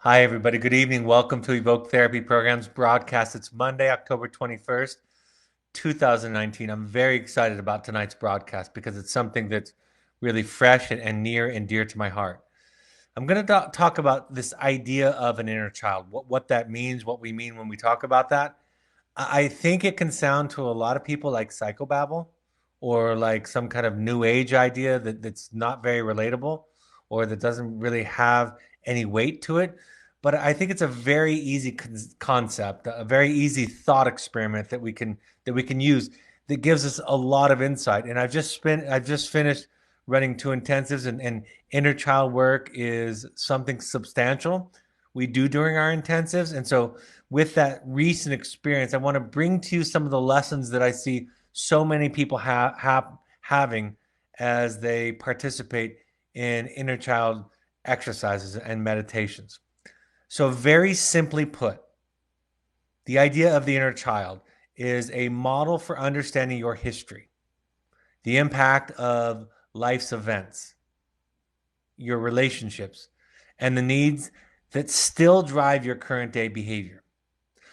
Hi, everybody. Good evening. Welcome to Evoke Therapy Programs broadcast. It's Monday, October 21st, 2019. I'm very excited about tonight's broadcast because it's something that's really fresh and near and dear to my heart. I'm going to talk about this idea of an inner child, what that means, what we mean when we talk about that. I think it can sound to a lot of people like psychobabble or like some kind of new age idea that's not very relatable or that doesn't really have any weight to it. But I think it's a very easy concept, a very easy thought experiment that we can use that gives us a lot of insight. And I've just finished running two intensives, and inner child work is something substantial we do during our intensives. And so with that recent experience, I want to bring to you some of the lessons that I see so many people having as they participate in inner child exercises and meditations. So, very simply put, the idea of the inner child is a model for understanding your history, the impact of life's events, your relationships, and the needs that still drive your current day behavior.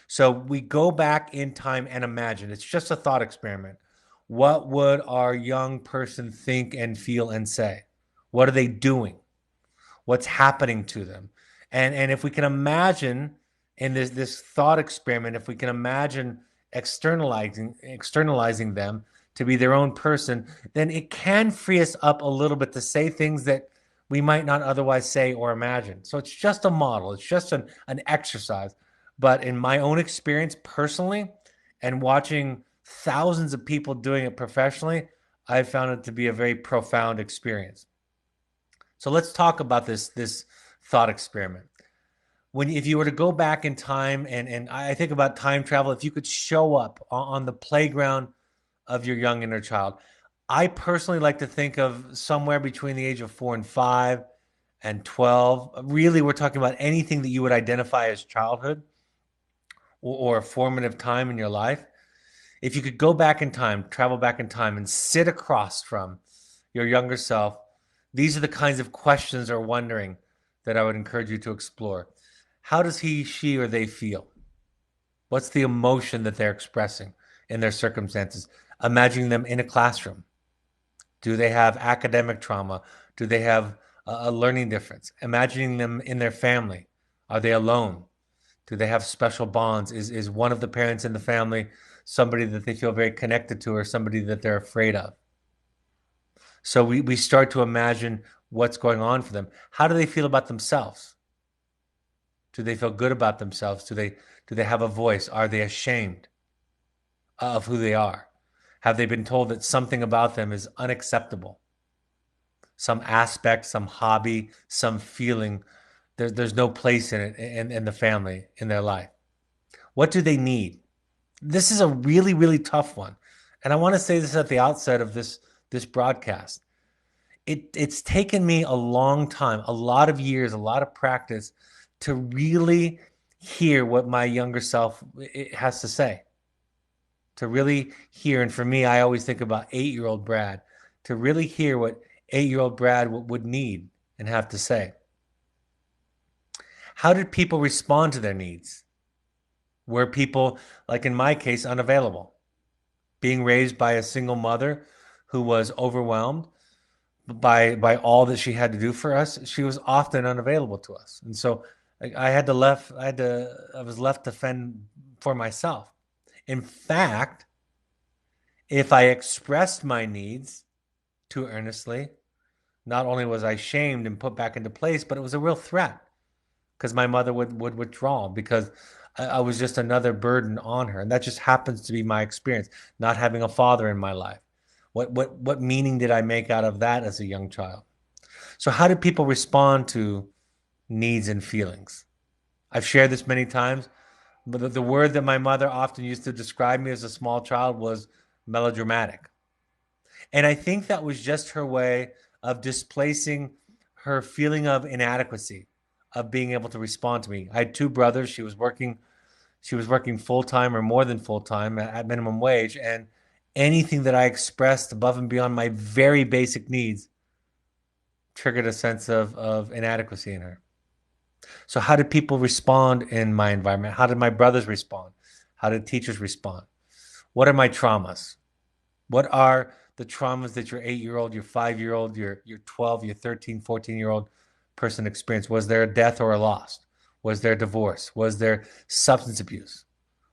So we go back in time and imagine. It's just a thought experiment. What would our young person think and feel and say? What are they doing? What's happening to them? And if we can imagine in this thought experiment, if we can imagine externalizing them to be their own person, then it can free us up a little bit to say things that we might not otherwise say or imagine. So it's just a model. It's just an exercise. But in my own experience personally, and watching thousands of people doing it professionally, I found it to be a very profound experience. So let's talk about this thought experiment. If you were to go back in time, and I think about time travel, if you could show up on the playground of your young inner child, I personally like to think of somewhere between the age of 4 and 5 and 12. Really, we're talking about anything that you would identify as childhood or a formative time in your life. If you could go back in time, travel back in time, and sit across from your younger self, these are the kinds of questions or wondering that I would encourage you to explore. How does he, she, or they feel? What's the emotion that they're expressing in their circumstances? Imagining them in a classroom. Do they have academic trauma? Do they have a learning difference? Imagining them in their family. Are they alone? Do they have special bonds? Is one of the parents in the family somebody that they feel very connected to or somebody that they're afraid of? So we start to imagine what's going on for them. How do they feel about themselves? Do they feel good about themselves? Do they have a voice? Are they ashamed of who they are? Have they been told that something about them is unacceptable? Some aspect, some hobby, some feeling, there's no place in it in the family, in their life. What do they need? This is a really, really tough one. And I want to say this at the outset of this broadcast. It's taken me a long time, a lot of years, a lot of practice to really hear what my younger self has to say. To really hear, and for me, I always think about 8-year-old Brad, to really hear what 8-year-old Brad would need and have to say. How did people respond to their needs? Were people, like in my case, unavailable? Being raised by a single mother who was overwhelmed by all that she had to do for us, she was often unavailable to us. And so I was left to fend for myself. In fact, if I expressed my needs too earnestly, not only was I shamed and put back into place, but it was a real threat because my mother would withdraw because I was just another burden on her. And that just happens to be my experience, not having a father in my life. What meaning did I make out of that as a young child? So how do people respond to needs and feelings? I've shared this many times, but the word that my mother often used to describe me as a small child was melodramatic. And I think that was just her way of displacing her feeling of inadequacy, of being able to respond to me. I had two brothers. She was working full time or more than full time at minimum wage, and anything that I expressed above and beyond my very basic needs triggered a sense of inadequacy in her. So how did people respond in my environment? How did my brothers respond? How did teachers respond? What are my traumas? What are the traumas that your 8-year-old, your 5-year-old, your 12, your 13, 14-year-old person experienced? Was there a death or a loss? Was there divorce? Was there substance abuse?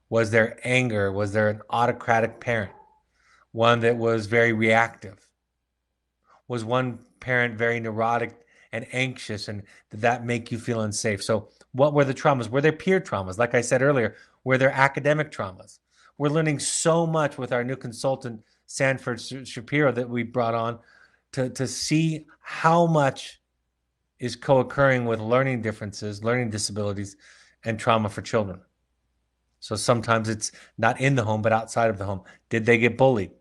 Was there anger? Was there an autocratic parent? One that was very reactive? Was one parent very neurotic and anxious, and did that make you feel unsafe? So what were the traumas? Were there peer traumas? Like I said earlier, were there academic traumas? We're learning so much with our new consultant, Sanford Shapiro, that we brought on to see how much is co-occurring with learning differences, learning disabilities, and trauma for children. So sometimes it's not in the home, but outside of the home. Did they get bullied?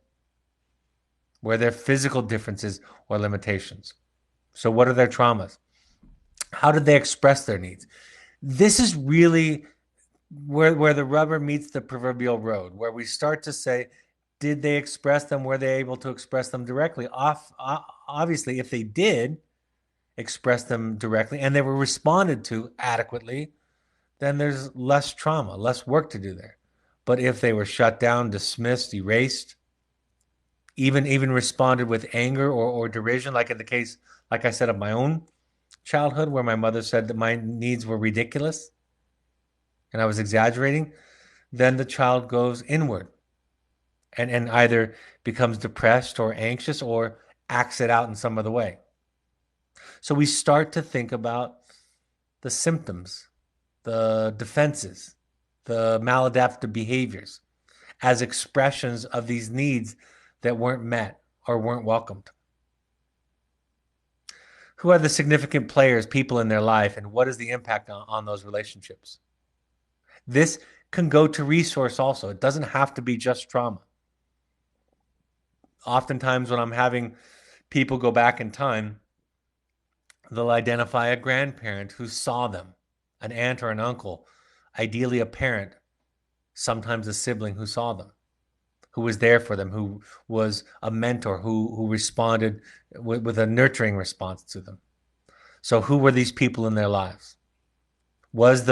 Were there physical differences or limitations? So what are their traumas? How did they express their needs? This is really where the rubber meets the proverbial road, where we start to say, did they express them? Were they able to express them directly? Obviously, if they did express them directly and they were responded to adequately, then there's less trauma, less work to do there. But if they were shut down, dismissed, erased, even responded with anger or derision, like in the case, like I said, of my own childhood, where my mother said that my needs were ridiculous and I was exaggerating, then the child goes inward and either becomes depressed or anxious or acts it out in some other way. So we start to think about the symptoms, the defenses, the maladaptive behaviors as expressions of these needs that weren't met or weren't welcomed. Who are the significant players, people in their life, and what is the impact on those relationships? This can go to resource also. It doesn't have to be just trauma. Oftentimes when I'm having people go back in time, they'll identify a grandparent who saw them, an aunt or an uncle, ideally a parent, sometimes a sibling who saw them, who was there for them, who was a mentor, who responded with a nurturing response to them. So who were these people in their lives? Was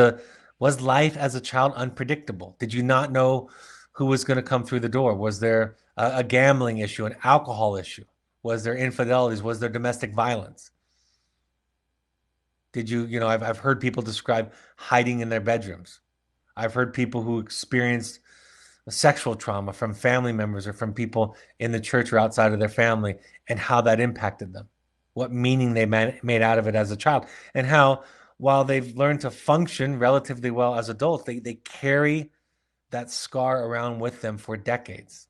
life as a child unpredictable? Did you not know who was going to come through the door? Was there a gambling issue, an alcohol issue? Was there infidelities? Was there domestic violence? Did I've heard people describe hiding in their bedrooms. I've heard people who experienced sexual trauma from family members or from people in the church or outside of their family, and how that impacted them, what meaning they made out of it as a child, and how, while they've learned to function relatively well as adults, they carry that scar around with them for decades.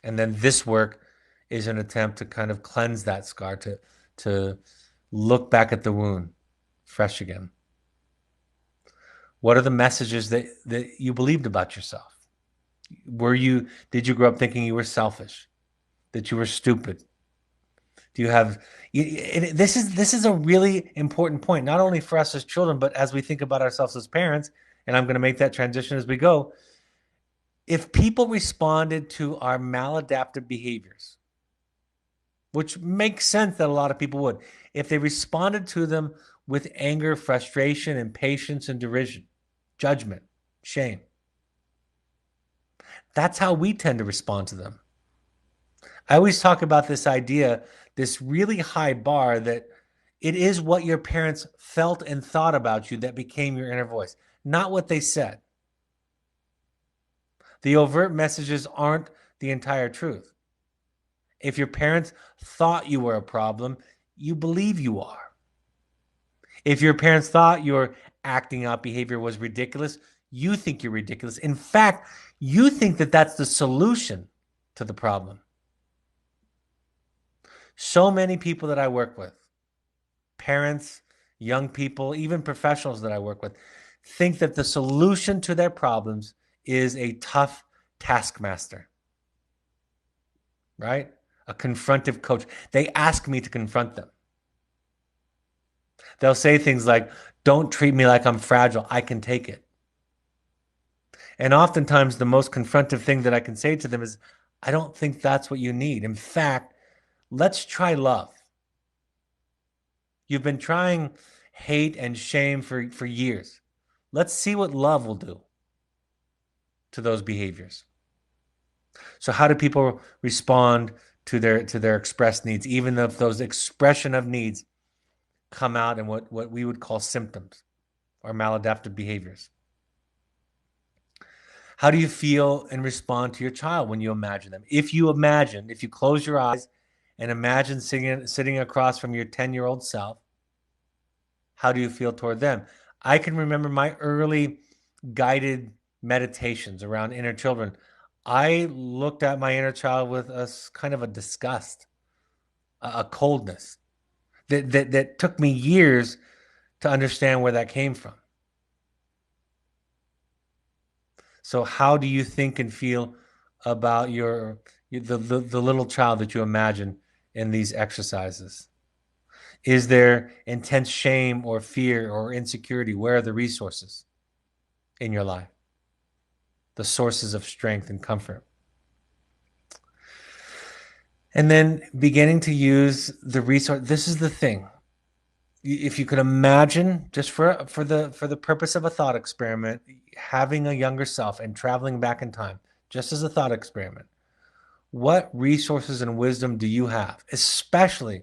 And then this work is an attempt to kind of cleanse that scar, to look back at the wound fresh again. What are the messages that you believed about yourself? Did you grow up thinking you were selfish, that you were stupid? Do you have this is a really important point, not only for us as children, but as we think about ourselves as parents, and I'm going to make that transition as we go. If people responded to our maladaptive behaviors, which makes sense that a lot of people would, if they responded to them with anger, frustration, impatience, and derision, judgment, shame, that's how we tend to respond to them. I always talk about this idea, this really high bar, that it is what your parents felt and thought about you that became your inner voice, not what they said. The overt messages aren't the entire truth. If your parents thought you were a problem, you believe you are. If your parents thought your acting out behavior was ridiculous, you think you're ridiculous. In fact, you think that that's the solution to the problem. So many people that I work with, parents, young people, even professionals that I work with, think that the solution to their problems is a tough taskmaster, right? A confrontive coach. They ask me to confront them. They'll say things like, "Don't treat me like I'm fragile. I can take it." And oftentimes the most confrontive thing that I can say to them is, "I don't think that's what you need. In fact, let's try love. You've been trying hate and shame for years. Let's see what love will do to those behaviors. So how do people respond to their expressed needs, even if those expression of needs come out in what we would call symptoms or maladaptive behaviors? How do you feel and respond to your child when you imagine them? If you close your eyes and imagine sitting across from your 10-year-old self, how do you feel toward them? I can remember my early guided meditations around inner children. I looked at my inner child with a kind of a disgust, a coldness that took me years to understand where that came from. So how do you think and feel about the little child that you imagine in these exercises? Is there intense shame or fear or insecurity? Where are the resources in your life? The sources of strength and comfort. And then beginning to use the resource. This is the thing. If you could imagine, just for the purpose of a thought experiment, having a younger self and traveling back in time, just as a thought experiment, what resources and wisdom do you have, especially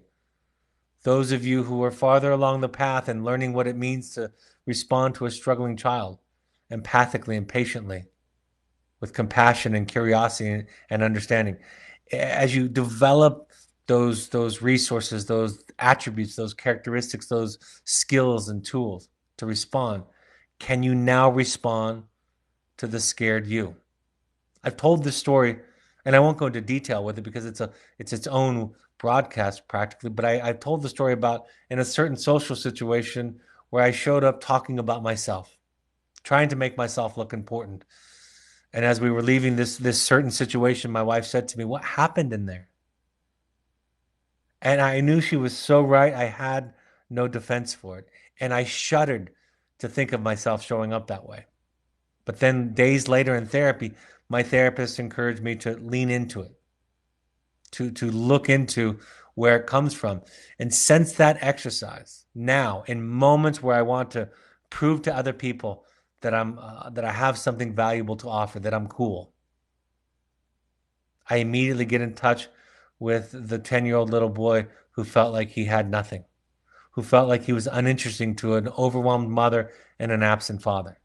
those of you who are farther along the path and learning what it means to respond to a struggling child empathically and patiently, with compassion and curiosity and understanding? As you develop those resources, those attributes, those characteristics, those skills and tools to respond, can you now respond to the scared you? I've told this story, and I won't go into detail with it because it's its own broadcast practically, but I've told the story about in a certain social situation where I showed up talking about myself, trying to make myself look important. And as we were leaving this certain situation, my wife said to me, "What happened in there?" And I knew she was so right. I had no defense for it. And I shuddered to think of myself showing up that way. But then days later in therapy, my therapist encouraged me to lean into it, to look into where it comes from. And since that exercise, now in moments where I want to prove to other people that that I have something valuable to offer, that I'm cool, I immediately get in touch with the 10-year-old little boy who felt like he had nothing, who felt like he was uninteresting to an overwhelmed mother and an absent father.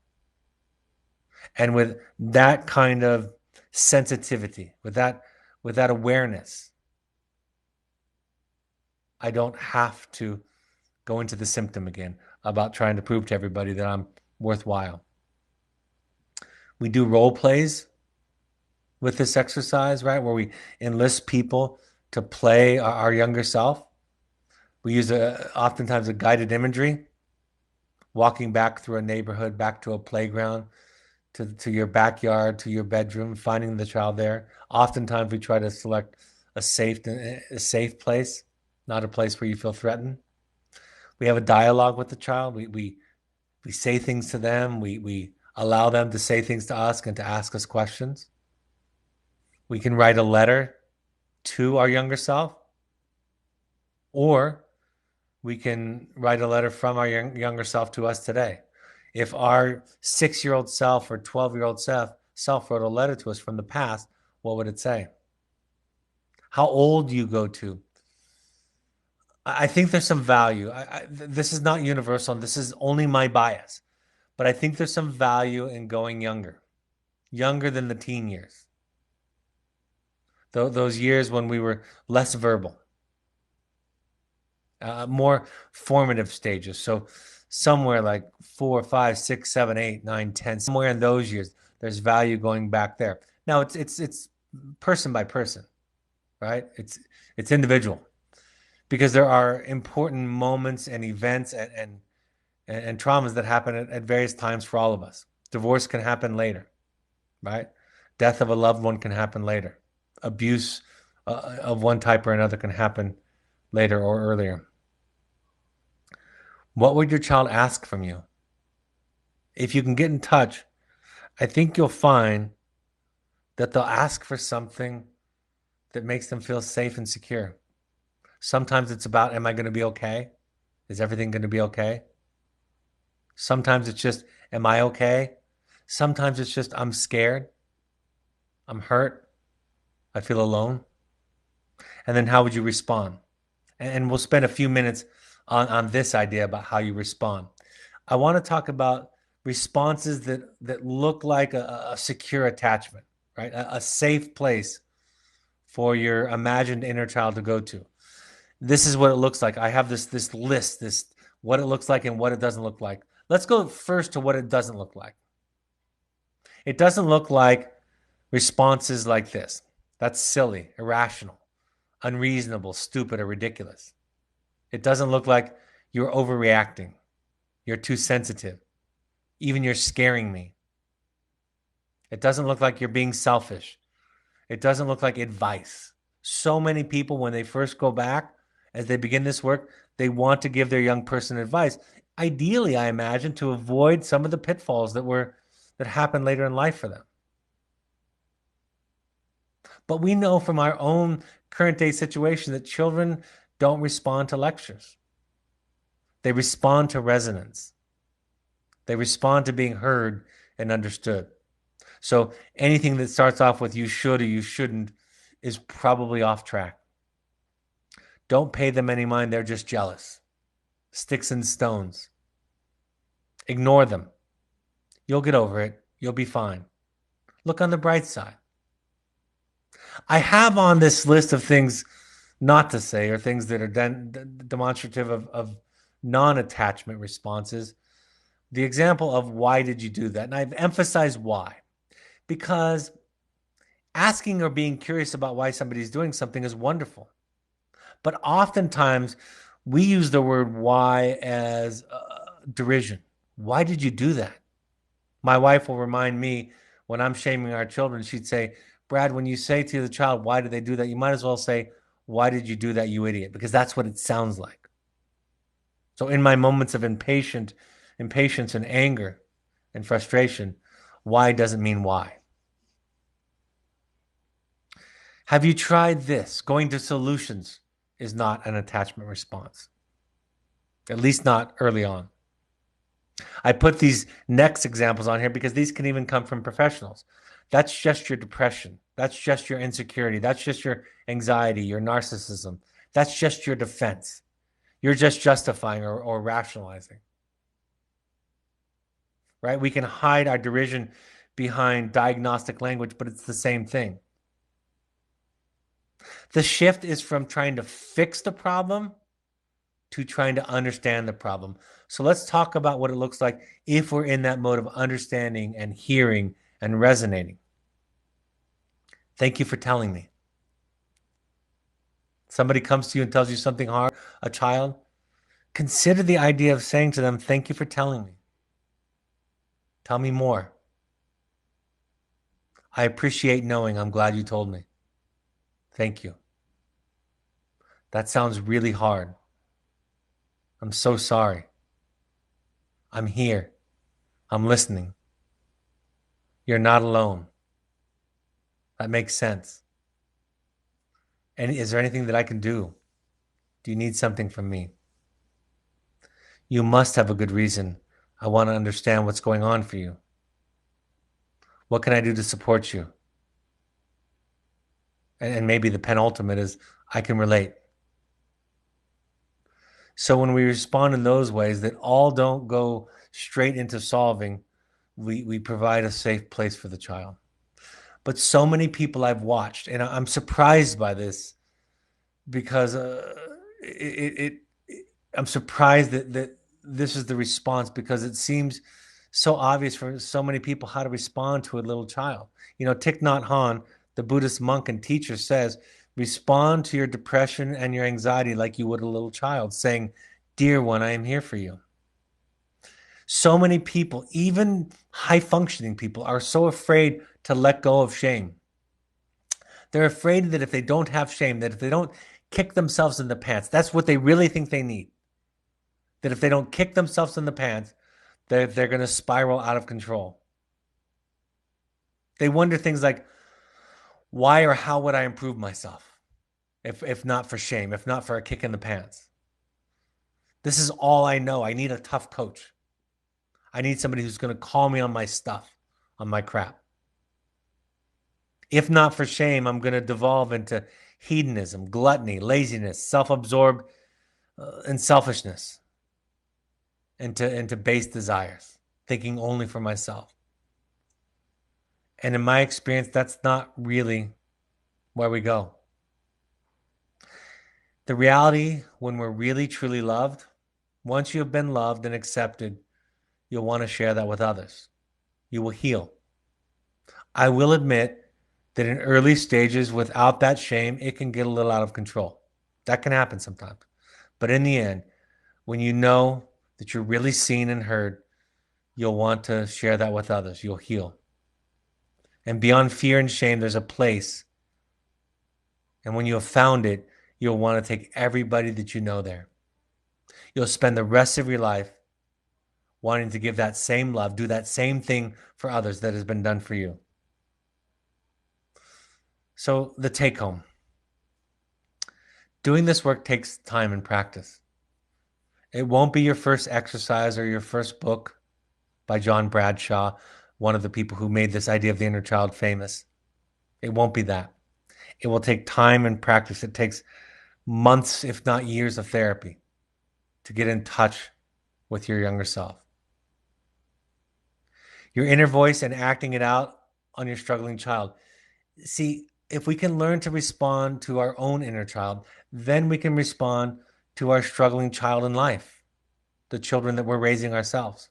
And with that kind of sensitivity, with that awareness, I don't have to go into the symptom again about trying to prove to everybody that I'm worthwhile. We do role plays with this exercise, right? Where we enlist people to play our younger self. We use oftentimes a guided imagery, walking back through a neighborhood, back to a playground, to your backyard, to your bedroom, finding the child there. Oftentimes we try to select a safe place, not a place where you feel threatened. We have a dialogue with the child. We say things to them. We allow them to say things to us and to ask us questions. We can write a letter to our younger self, or we can write a letter from our younger self to us today. If our 6-year-old self or 12-year-old self wrote a letter to us from the past, what would it say? How old do you go to? I think there's some value. This is not universal, and this is only my bias, but I think there's some value in going younger than the teen years. Those years when we were less verbal, more formative stages. So somewhere like 4, 5, 6, 7, 8, 9, 10, somewhere in those years, there's value going back there. Now it's person by person, right? It's individual, because there are important moments and events and traumas that happen at various times for all of us. Divorce can happen later, right? Death of a loved one can happen later. Abuse of one type or another can happen later or earlier. What would your child ask from you? If you can get in touch, I think you'll find that they'll ask for something that makes them feel safe and secure. Sometimes it's about, am I going to be okay? Is everything going to be okay? Sometimes it's just, am I okay? Sometimes it's just, I'm scared. I'm hurt. I feel alone. And then how would you respond? And we'll spend a few minutes on this idea about how you respond. I want to talk about responses that look like a secure attachment, right? A safe place for your imagined inner child to go to. This is what it looks like. I have this list, this what it looks like and what it doesn't look like. Let's go first to what it doesn't look like. It doesn't look like responses like this. That's silly, irrational, unreasonable, stupid, or ridiculous. It doesn't look like you're overreacting. You're too sensitive. Even you're scaring me. It doesn't look like you're being selfish. It doesn't look like advice. So many people, when they first go back, as they begin this work, they want to give their young person advice. Ideally, I imagine, to avoid some of the pitfalls that happen later in life for them. But we know from our own current day situation that children don't respond to lectures. They respond to resonance. They respond to being heard and understood. So anything that starts off with you should or you shouldn't is probably off track. Don't pay them any mind. They're just jealous. Sticks and stones. Ignore them. You'll get over it. You'll be fine. Look on the bright side. I have on this list of things not to say or things that are demonstrative of non-attachment responses. The example of why did you do that? And I've emphasized why. Because asking or being curious about why somebody's doing something is wonderful. But oftentimes we use the word why as derision. Why did you do that? My wife will remind me when I'm shaming our children, she'd say, Brad, when you say to the child, why did they do that? You might as well say, why did you do that, you idiot? Because that's what it sounds like. So in my moments of impatience and anger and frustration, why doesn't mean why. Have you tried this? Going to solutions is not an attachment response, at least not early on. I put these next examples on here because these can even come from professionals. That's just your depression. That's just your insecurity. That's just your anxiety, your narcissism. That's just your defense. You're just justifying or rationalizing. Right? We can hide our derision behind diagnostic language, but it's the same thing. The shift is from trying to fix the problem to trying to understand the problem. So let's talk about what it looks like if we're in that mode of understanding and hearing and resonating. Thank you for telling me. Somebody comes to you and tells you something hard, a child, consider the idea of saying to them, thank you for telling me. Tell me more. I appreciate knowing. I'm glad you told me. Thank you. That sounds really hard. I'm so sorry. I'm here. I'm listening. You're not alone. That makes sense. And is there anything that I can do? Do you need something from me? You must have a good reason. I want to understand what's going on for you. What can I do to support you? And maybe the penultimate is, I can relate. So when we respond in those ways that all don't go straight into solving, we provide a safe place for the child. But so many people I've watched, and I'm surprised by this because I'm surprised that this is the response because it seems so obvious for so many people how to respond to a little child. You know, Thich Nhat Hanh, the Buddhist monk and teacher, says, respond to your depression and your anxiety like you would a little child, saying, dear one, I am here for you. So many people, even high-functioning people, are so afraid to let go of shame. They're afraid that if they don't have shame, that if they don't kick themselves in the pants, that's what they really think they need. That if they don't kick themselves in the pants, they're going to spiral out of control. They wonder things like, why or how would I improve myself if not for shame, if not for a kick in the pants? This is all I know. I need a tough coach. I need somebody who's going to call me on my stuff, on my crap. If not for shame, I'm going to devolve into hedonism, gluttony, laziness, self-absorbed, and selfishness, into base desires, thinking only for myself. And in my experience, that's not really where we go. The reality, when we're really truly loved, once you have been loved and accepted, you'll want to share that with others. You will heal. I will admit that in early stages, without that shame, it can get a little out of control. That can happen sometimes. But in the end, when you know that you're really seen and heard, you'll want to share that with others. You'll heal. And beyond fear and shame, there's a place. And when you have found it, you'll want to take everybody that you know there. You'll spend the rest of your life wanting to give that same love, do that same thing for others that has been done for you. So the take home. Doing this work takes time and practice. It won't be your first exercise or your first book by John Bradshaw, one of the people who made this idea of the inner child famous. It won't be that. It will take time and practice. It takes months, if not years, of therapy to get in touch with your younger self. Your inner voice and acting it out on your struggling child. See, if we can learn to respond to our own inner child, then we can respond to our struggling child in life, the children that we're raising ourselves.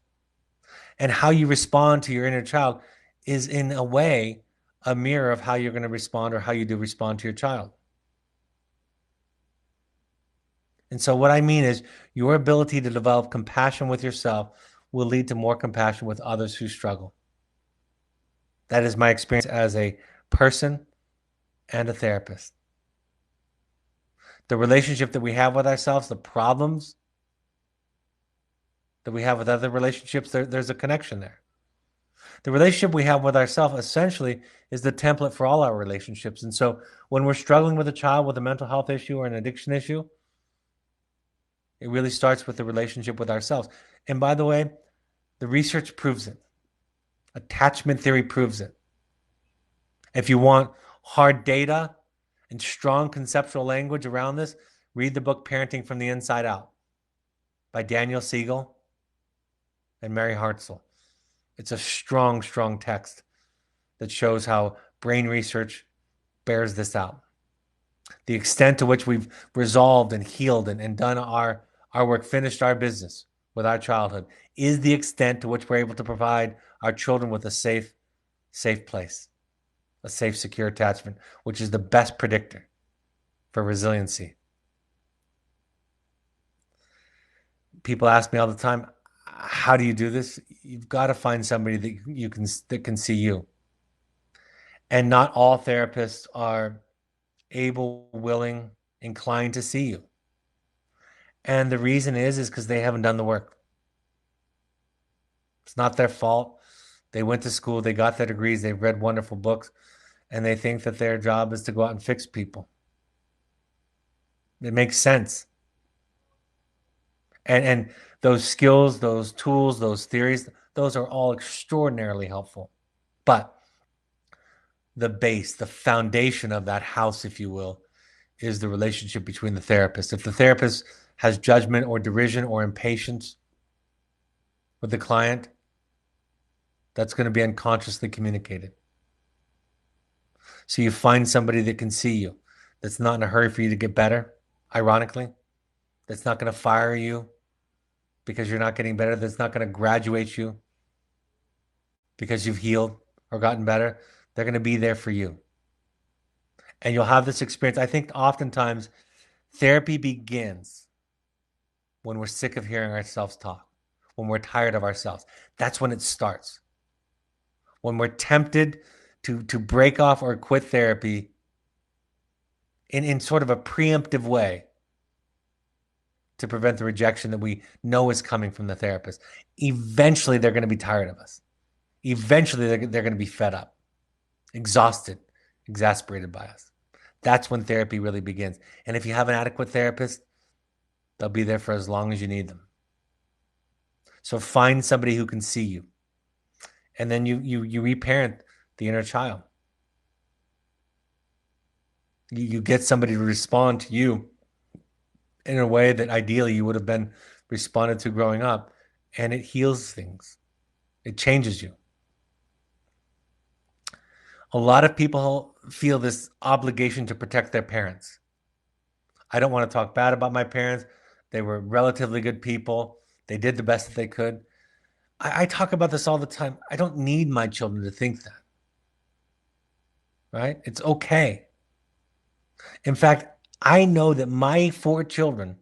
And how you respond to your inner child is, in a way, a mirror of how you're going to respond or how you do respond to your child. And so what I mean is your ability to develop compassion with yourself will lead to more compassion with others who struggle. That is my experience as a person and a therapist. The relationship that we have with ourselves, the problems that we have with other relationships, there's a connection there. The relationship we have with ourselves essentially is the template for all our relationships. And so when we're struggling with a child with a mental health issue or an addiction issue, it really starts with the relationship with ourselves. And by the way, the research proves it. Attachment theory proves it. If you want hard data and strong conceptual language around this, read the book Parenting from the Inside Out by Daniel Siegel and Mary Hartzell. It's a strong, strong text that shows how brain research bears this out. The extent to which we've resolved and healed and done our work, finished our business with our childhood, is the extent to which we're able to provide our children with a safe place, a safe, secure attachment, which is the best predictor for resiliency. People ask me all the time, how do you do this? You've got to find somebody that can see you. And not all therapists are able, willing, inclined to see you. And the reason is because they haven't done the work. It's not their fault. They went to school, they got their degrees, they've read wonderful books, and they think that their job is to go out and fix people. It makes sense. And those skills, those tools, those theories, those are all extraordinarily helpful. But the base, the foundation of that house, if you will, is the relationship between the therapist. If the therapist has judgment or derision or impatience with the client, that's going to be unconsciously communicated. So you find somebody that can see you, that's not in a hurry for you to get better, ironically, that's not going to fire you because you're not getting better, that's not going to graduate you because you've healed or gotten better. They're going to be there for you. And you'll have this experience. I think oftentimes therapy begins when we're sick of hearing ourselves talk, when we're tired of ourselves. That's when it starts. When we're tempted to break off or quit therapy in sort of a preemptive way to prevent the rejection that we know is coming from the therapist. Eventually, they're going to be tired of us. Eventually, they're going to be fed up, exhausted, exasperated by us. That's when therapy really begins. And if you have an adequate therapist, they'll be there for as long as you need them. So find somebody who can see you. And then you reparent the inner child. You get somebody to respond to you in a way that ideally you would have been responded to growing up, and it heals things. It changes you. A lot of people feel this obligation to protect their parents. I don't want to talk bad about my parents. They were relatively good people. They did the best that they could. I talk about this all the time. I don't need my children to think that, right? It's okay. In fact, I know that my 4 children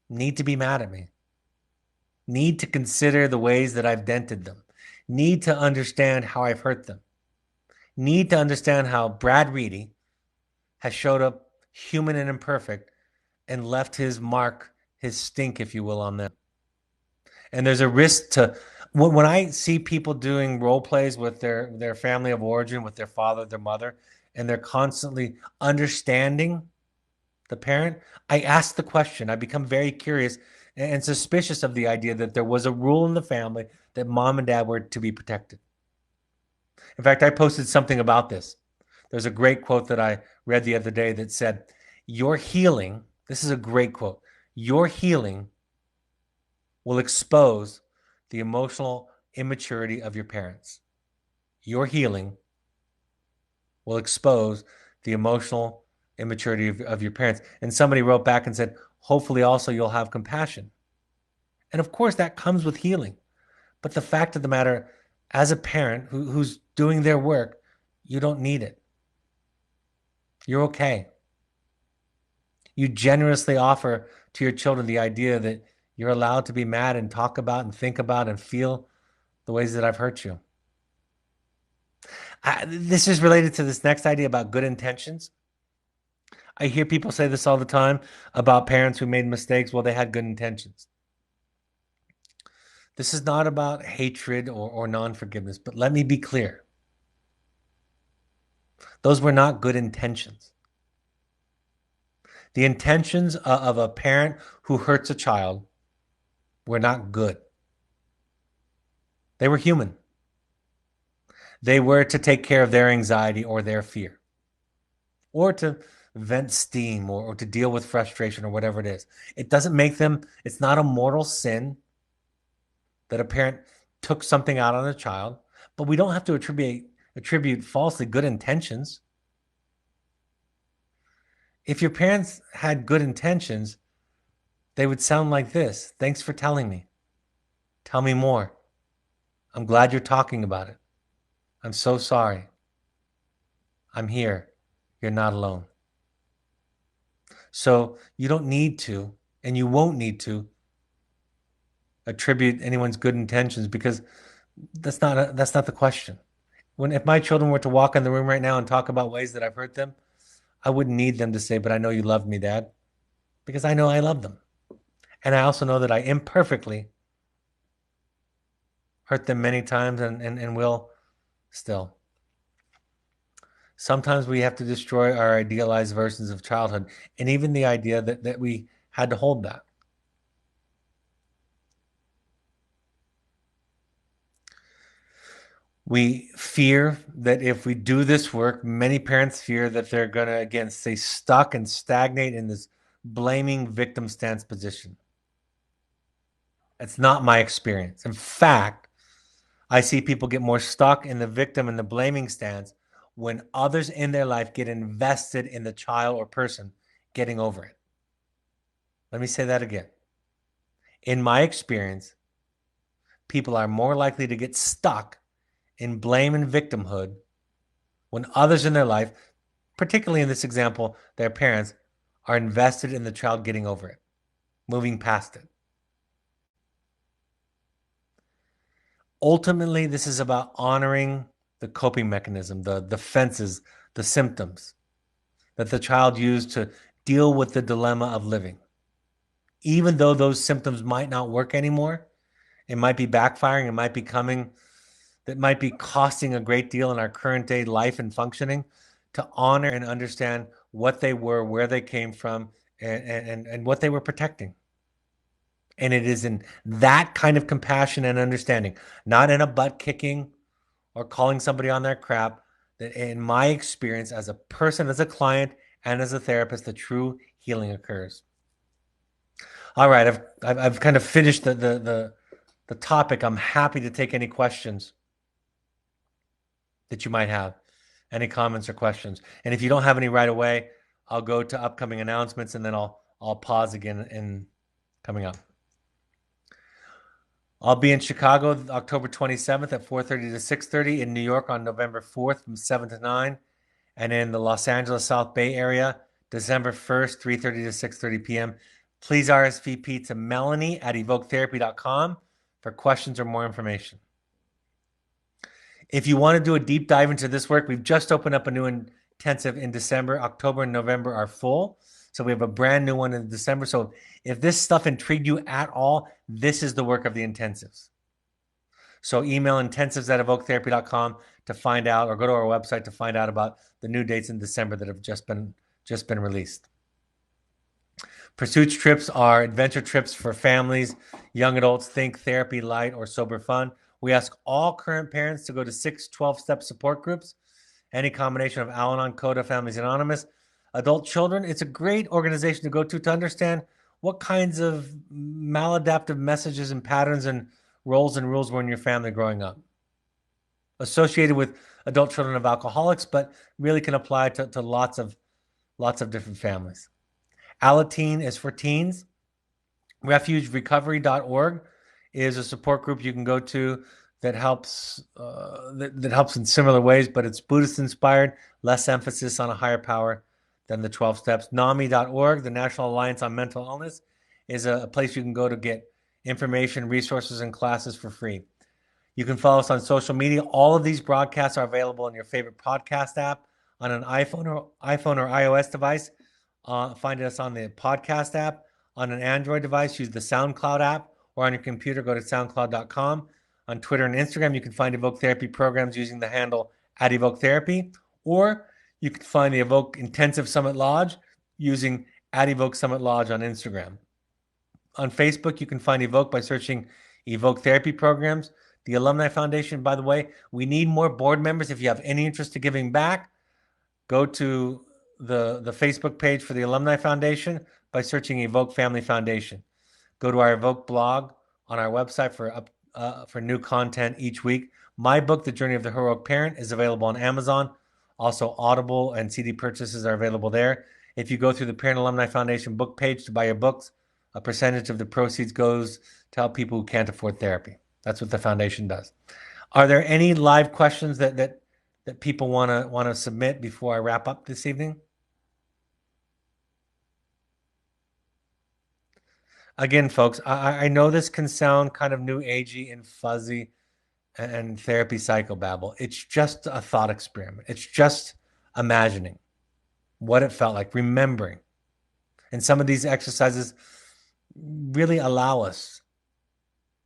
need to be mad at me, need to consider the ways that I've dented them, need to understand how I've hurt them, need to understand how Brad Reedy has showed up human and imperfect and left his mark, his stink, if you will, on them. And there's a risk to when I see people doing role plays with their family of origin, with their father, their mother, and they're constantly understanding the parent, I ask the question. I become very curious and suspicious of the idea that there was a rule in the family that mom and dad were to be protected. In fact, I posted something about this. There's a great quote that I read the other day that said, "Your healing," this is a great quote, "your healing will expose the emotional immaturity of your parents. Your healing will expose the emotional immaturity of your parents." And somebody wrote back and said, "Hopefully also you'll have compassion." And of course that comes with healing. But the fact of the matter, as a parent who's doing their work, you don't need it. You're okay. You generously offer to your children the idea that you're allowed to be mad and talk about and think about and feel the ways that I've hurt you. This is related to this next idea about good intentions. I hear people say this all the time about parents who made mistakes. Well, they had good intentions. This is not about hatred or non-forgiveness, but let me be clear. Those were not good intentions. The intentions of a parent who hurts a child were not good. They were human. They were to take care of their anxiety or their fear, or to vent steam or to deal with frustration or whatever it is. It doesn't make them, it's not a mortal sin that a parent took something out on a child, but we don't have to attribute falsely good intentions. If your parents had good intentions, they would sound like this: "Thanks for telling me. Tell me more. I'm glad you're talking about it. I'm so sorry. I'm here. You're not alone." So you don't need to, and you won't need to, attribute anyone's good intentions, because that's not the question. If my children were to walk in the room right now and talk about ways that I've hurt them, I wouldn't need them to say, "But I know you love me, Dad," because I know I love them. And I also know that I imperfectly hurt them many times and will still. Sometimes we have to destroy our idealized versions of childhood, and even the idea that we had to hold that. We fear that if we do this work, many parents fear that they're going to, again, stay stuck and stagnate in this blaming victim stance position. That's not my experience. In fact, I see people get more stuck in the victim and the blaming stance when others in their life get invested in the child or person getting over it. Let me say that again. In my experience, people are more likely to get stuck in blame and victimhood when others in their life, particularly in this example, their parents, are invested in the child getting over it, moving past it. Ultimately, this is about honoring the coping mechanism, the defenses, the symptoms that the child used to deal with the dilemma of living. Even though those symptoms might not work anymore, it might be backfiring, that might be costing a great deal in our current day life and functioning, to honor and understand what they were, where they came from, and what they were protecting. And it is in that kind of compassion and understanding, not in a butt kicking or calling somebody on their crap, that in my experience as a person, as a client, and as a therapist, the true healing occurs. All right, I've kind of finished the topic. I'm happy to take any questions that you might have, any comments or questions. And if you don't have any right away, I'll go to upcoming announcements, and then I'll pause again in coming up. I'll be in Chicago October 27th at 4:30 to 6:30, in New York on November 4th from 7 to 9, and in the Los Angeles South Bay area December 1st, 3:30 to 6:30 p.m. Please RSVP to melanie@evoketherapy.com for questions or more information. If you want to do a deep dive into this work, we've just opened up a new intensive in December. October and November are full. So we have a brand new one in December. So if this stuff intrigued you at all, this is the work of the intensives. So email intensives@evoketherapy.com to find out, or go to our website to find out about the new dates in December that have just been released. Pursuits trips are adventure trips for families, young adults. Think therapy, light, or sober fun. We ask all current parents to go to 6 12-step support groups, any combination of Al-Anon, CODA, Families Anonymous. Adult children, it's a great organization to go to understand what kinds of maladaptive messages and patterns and roles and rules were in your family growing up. Associated with adult children of alcoholics, but really can apply to lots of different families. Alateen is for teens. RefugeRecovery.org is a support group you can go to that helps that helps in similar ways, but it's Buddhist inspired, less emphasis on a higher power than the 12 steps. NAMI.org, the National Alliance on Mental Illness, is a place you can go to get information, resources, and classes for free. You can follow us on social media. All of these broadcasts are available in your favorite podcast app on an iPhone or iOS device. Find us on the podcast app. On an Android device, use the SoundCloud app, or on your computer, go to soundcloud.com. On Twitter and Instagram, you can find Evoke Therapy programs using the handle @EvokeTherapy, or you can find the Evoke Intensive Summit Lodge using @Evoke Summit Lodge on Instagram. On Facebook, you can find Evoke by searching Evoke Therapy programs. The Alumni Foundation, by the way, we need more board members. If you have any interest in giving back, go to the Facebook page for the Alumni Foundation by searching Evoke Family Foundation. Go to our Evoke blog on our website for new content each week. My book, The Journey of the Heroic Parent, is available on Amazon. Also, Audible and CD purchases are available there. If you go through the Parent Alumni Foundation book page to buy your books, a percentage of the proceeds goes to help people who can't afford therapy. That's what the foundation does. Are there any live questions that people want to submit before I wrap up this evening? Again, folks, I know this can sound kind of new agey and fuzzy and therapy psychobabble. It's just a thought experiment. It's just imagining what it felt like, remembering. And some of these exercises really allow us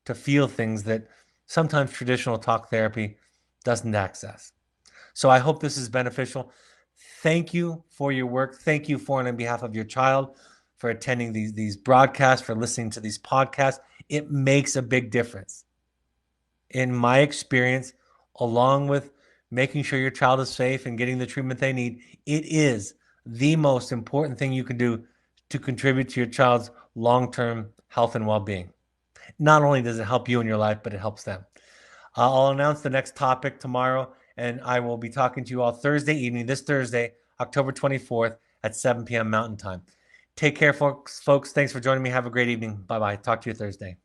to feel things that sometimes traditional talk therapy doesn't access. So I hope this is beneficial. Thank you for your work. Thank you on behalf of your child for attending these broadcasts, for listening to these podcasts. It makes a big difference. In my experience, along with making sure your child is safe and getting the treatment they need, it is the most important thing you can do to contribute to your child's long-term health and well-being. Not only does it help you in your life, but it helps them. I'll announce the next topic tomorrow, and I will be talking to you all Thursday evening, this Thursday, October 24th at 7 p.m. Mountain Time. Take care, folks. Thanks for joining me. Have a great evening. Bye-bye. Talk to you Thursday.